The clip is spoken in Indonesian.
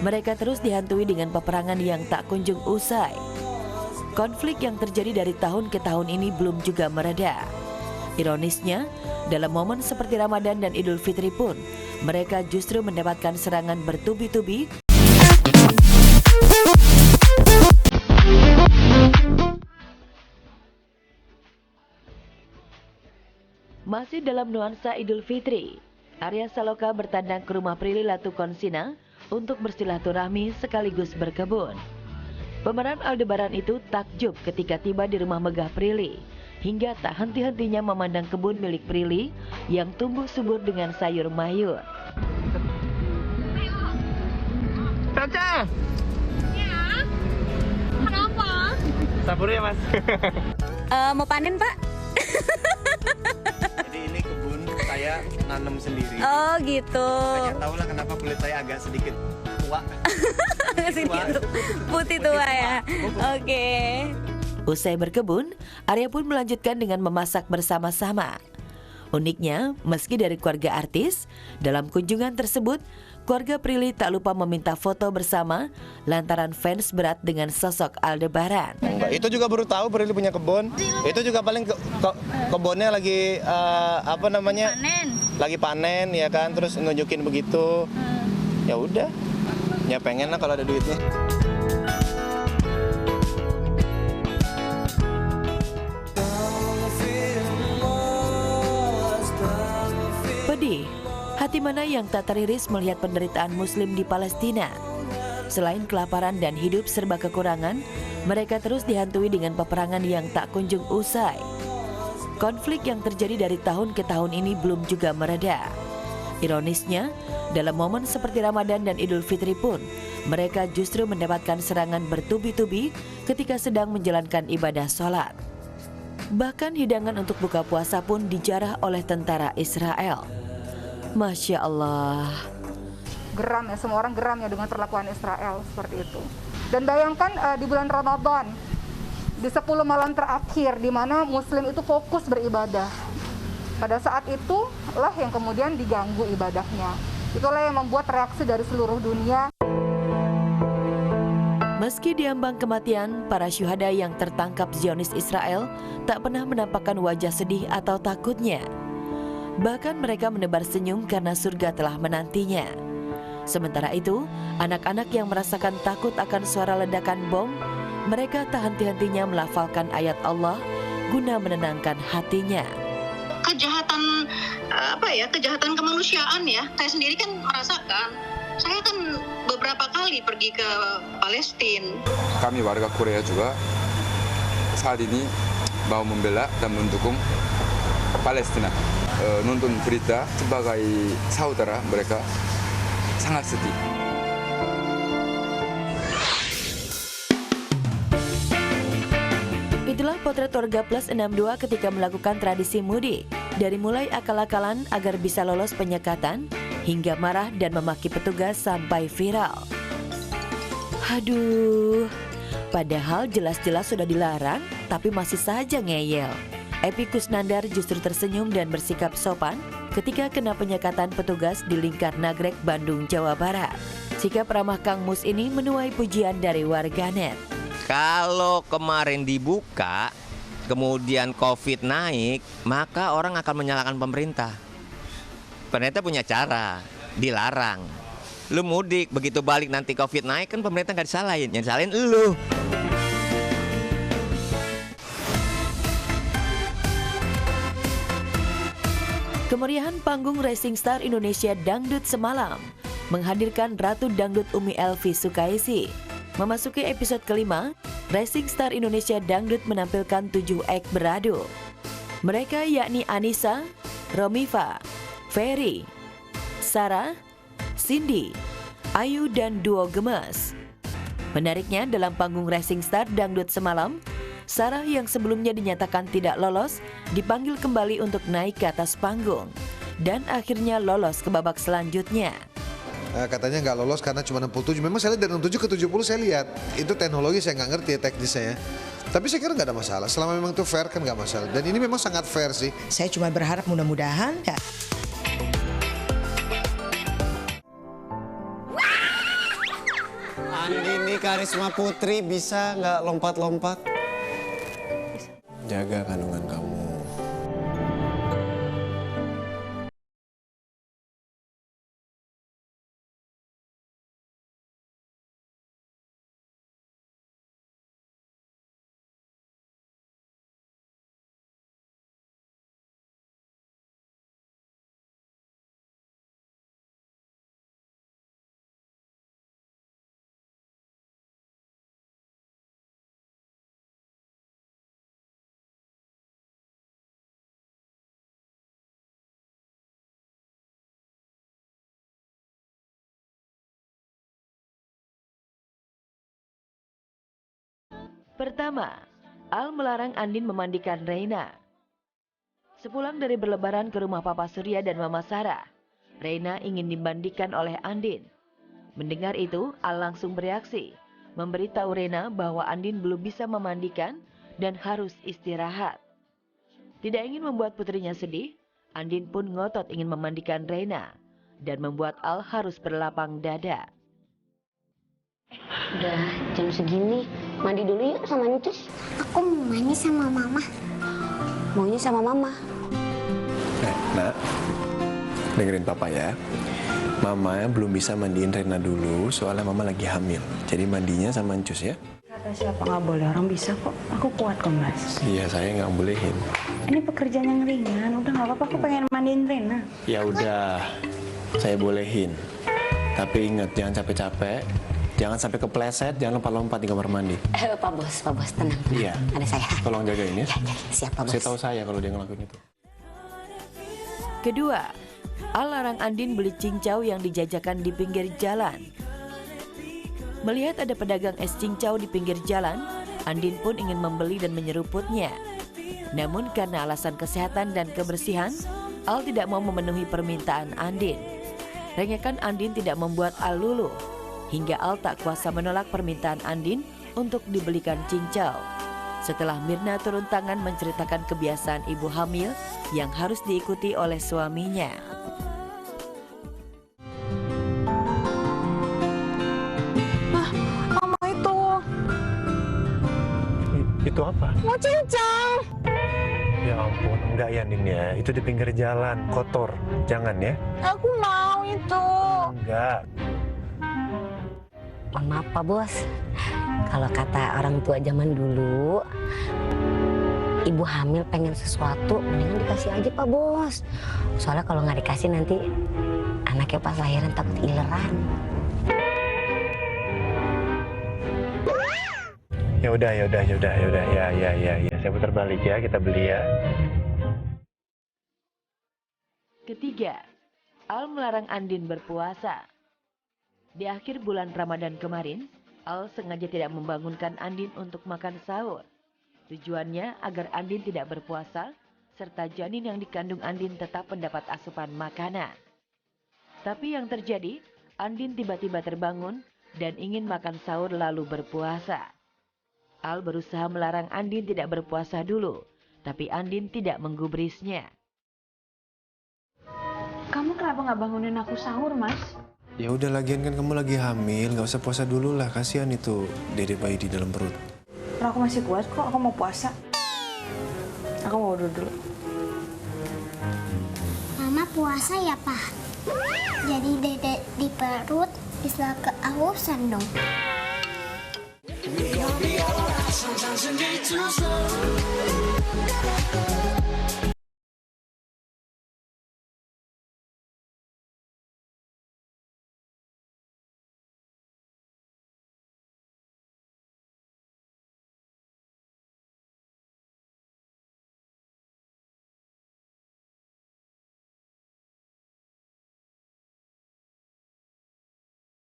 mereka terus dihantui dengan peperangan yang tak kunjung usai. Konflik yang terjadi dari tahun ke tahun ini belum juga mereda. Ironisnya, dalam momen seperti Ramadan dan Idul Fitri pun, mereka justru mendapatkan serangan bertubi-tubi. Masih dalam nuansa Idul Fitri, Arya Saloka bertandang ke rumah Prilly Latukonsina untuk bersilaturahmi sekaligus berkebun. Pemeran Aldebaran itu takjub ketika tiba di rumah megah Prilly, hingga tak henti-hentinya memandang kebun milik Prilly yang tumbuh subur dengan sayur mayur. Caca! Ya, kenapa? Sabur ya mas? Mau panen pak? Jadi ini kebun saya nanam sendiri. Oh gitu. Saya tahu lah kenapa kulit saya agak sedikit tua. Sedikit putih tua ya. Oke. Usai berkebun, Arya pun melanjutkan dengan memasak bersama-sama. Uniknya, meski dari keluarga artis, dalam kunjungan tersebut, keluarga Prilly tak lupa meminta foto bersama lantaran fans berat dengan sosok Aldebaran. Itu juga baru tahu Prilly punya kebun. Itu juga paling kebunnya lagi Panen. lagi panen ya kan, terus nunjukin begitu. Ya udah, ya pengen lah kalau ada duitnya. Pedih, hati mana yang tak teriris melihat penderitaan Muslim di Palestina. Selain kelaparan dan hidup serba kekurangan, mereka terus dihantui dengan peperangan yang tak kunjung usai. Konflik yang terjadi dari tahun ke tahun ini belum juga mereda. Ironisnya, dalam momen seperti Ramadan dan Idul Fitri pun, mereka justru mendapatkan serangan bertubi-tubi ketika sedang menjalankan ibadah sholat. Bahkan hidangan untuk buka puasa pun dijarah oleh tentara Israel. Masya Allah. Geram ya, semua orang geram ya dengan perlakuan Israel seperti itu. Dan bayangkan di bulan Ramadan, di 10 malam terakhir di mana Muslim itu fokus beribadah. Pada saat itulah yang kemudian diganggu ibadahnya. Itulah yang membuat reaksi dari seluruh dunia. Meski diambang kematian, para syuhada yang tertangkap Zionis Israel tak pernah menampakkan wajah sedih atau takutnya. Bahkan mereka menebar senyum karena surga telah menantinya. Sementara itu, anak-anak yang merasakan takut akan suara ledakan bom, mereka tak henti-hentinya melafalkan ayat Allah guna menenangkan hatinya. Kejahatan kemanusiaan ya. Saya sendiri kan merasakan. Saya kan beberapa kali pergi ke Palestina. Kami warga Korea juga saat ini mau membela dan mendukung Palestina. Nonton berita sebagai saudara mereka sangat sedih. Itulah potret warga Plus 62 ketika melakukan tradisi mudik. Dari mulai akal-akalan agar bisa lolos penyekatan, hingga marah dan memaki petugas sampai viral. Aduh, padahal jelas-jelas sudah dilarang, tapi masih saja ngeyel. Epy Kusnandar justru tersenyum dan bersikap sopan ketika kena penyekatan petugas di Lingkar Nagrek, Bandung, Jawa Barat. Sikap ramah Kang Mus ini menuai pujian dari warganet. Kalau kemarin dibuka, kemudian COVID naik, maka orang akan menyalahkan pemerintah. Pemerintah punya cara, dilarang. Lu mudik, begitu balik nanti COVID naik, kan pemerintah nggak disalahin, yang disalahin lu. Kemeriahan panggung Rising Star Indonesia Dangdut semalam menghadirkan Ratu Dangdut Umi Elvi Sukaisi. Memasuki episode kelima, Rising Star Indonesia Dangdut menampilkan 7 act beradu. Mereka yakni Anissa, Romiva, Ferry, Sarah, Cindy, Ayu, dan duo Gemes. Menariknya, dalam panggung Rising Star Dangdut semalam, Sarah yang sebelumnya dinyatakan tidak lolos dipanggil kembali untuk naik ke atas panggung dan akhirnya lolos ke babak selanjutnya. Katanya nggak lolos karena cuma 67. Memang saya lihat dari 67 ke 70 saya lihat. Itu teknologi saya nggak ngerti teknisnya ya. Tapi saya kira nggak ada masalah. Selama memang itu fair kan nggak masalah. Dan ini memang sangat fair sih. Saya cuma berharap mudah-mudahan ya. Andini Karisma Putri bisa nggak lompat-lompat? Jaga kandungan kamu. Pertama, Al melarang Andin memandikan Reina. Sepulang dari berlebaran ke rumah Papa Surya dan Mama Sarah, Reina ingin dimandikan oleh Andin. Mendengar itu, Al langsung bereaksi, memberitahu Reina bahwa Andin belum bisa memandikan dan harus istirahat. Tidak ingin membuat putrinya sedih, Andin pun ngotot ingin memandikan Reina dan membuat Al harus berlapang dada. Udah jam segini, mandi dulu yuk sama Ncus. Aku mau mandi sama Mama. Maunya sama Mama. Nak, dengerin Papa ya. Mama belum bisa mandiin Rena dulu, soalnya Mama lagi hamil. Jadi mandinya sama Ncus ya. Kata siapa nggak boleh, orang bisa kok. Aku kuat kok, Mas. Iya, saya nggak bolehin. Ini pekerjaan yang ringan, udah nggak apa-apa, aku pengen mandiin Rena. Ya udah, saya bolehin. Tapi ingat, jangan capek-capek. Jangan sampai kepleset, jangan lompat-lompat di kamar mandi. Pak Bos, tenang. Iya. Ada saya. Tolong jagain ya. Ya, siap Pak Bos. Saya tahu saya kalau dia ngelakuin itu. Kedua, Al larang Andin beli cincau yang dijajakan di pinggir jalan. Melihat ada pedagang es cincau di pinggir jalan, Andin pun ingin membeli dan menyeruputnya. Namun karena alasan kesehatan dan kebersihan, Al tidak mau memenuhi permintaan Andin. Rengekan Andin tidak membuat Al luluh, hingga Al tak kuasa menolak permintaan Andin untuk dibelikan cincau. Setelah Mirna turun tangan menceritakan kebiasaan ibu hamil yang harus diikuti oleh suaminya. Mama itu. Itu apa? Mau cincau. Ya ampun, enggak ya Nin ya. Itu di pinggir jalan, kotor. Jangan ya. Aku mau itu. Enggak. Maaf Pak Bos, kalau kata orang tua zaman dulu, ibu hamil pengen sesuatu, mendingan dikasih aja Pak Bos. Soalnya kalau nggak dikasih nanti anaknya pas lahiran takut ileran. Ya udah. Ya. Saya putar balik ya, kita beli ya. Ketiga, Al melarang Andin berpuasa. Di akhir bulan Ramadan kemarin, Al sengaja tidak membangunkan Andin untuk makan sahur. Tujuannya agar Andin tidak berpuasa, serta janin yang dikandung Andin tetap mendapat asupan makanan. Tapi yang terjadi, Andin tiba-tiba terbangun dan ingin makan sahur lalu berpuasa. Al berusaha melarang Andin tidak berpuasa dulu, tapi Andin tidak menggubrisnya. Kamu kenapa nggak bangunin aku sahur, Mas? Ya udah, lagian kan kamu lagi hamil, nggak usah puasa dulu lah. Kasihan itu dede bayi di dalam perut. Aku masih kuat kok, aku mau puasa. Aku mau dulu. Mama puasa ya, Pak? Jadi dedek di perut bisa kehausan dong. Sometimes you need to slow